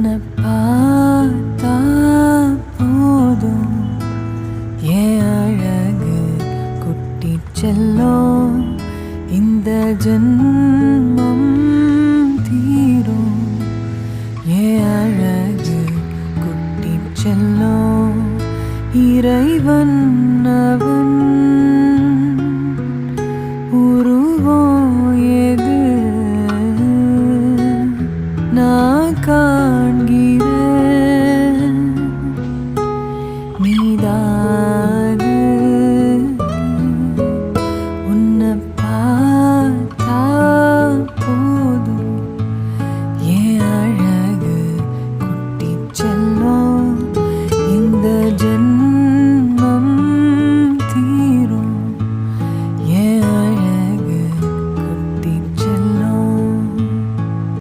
உன்னை பார்த்தா போதும் என் அழகு குட்டி செல்லும் இந்த ஜென்மம் தீரும் என் அழகு குட்டி செல்லும் இறைவன் அவன் உருவம் எது நான்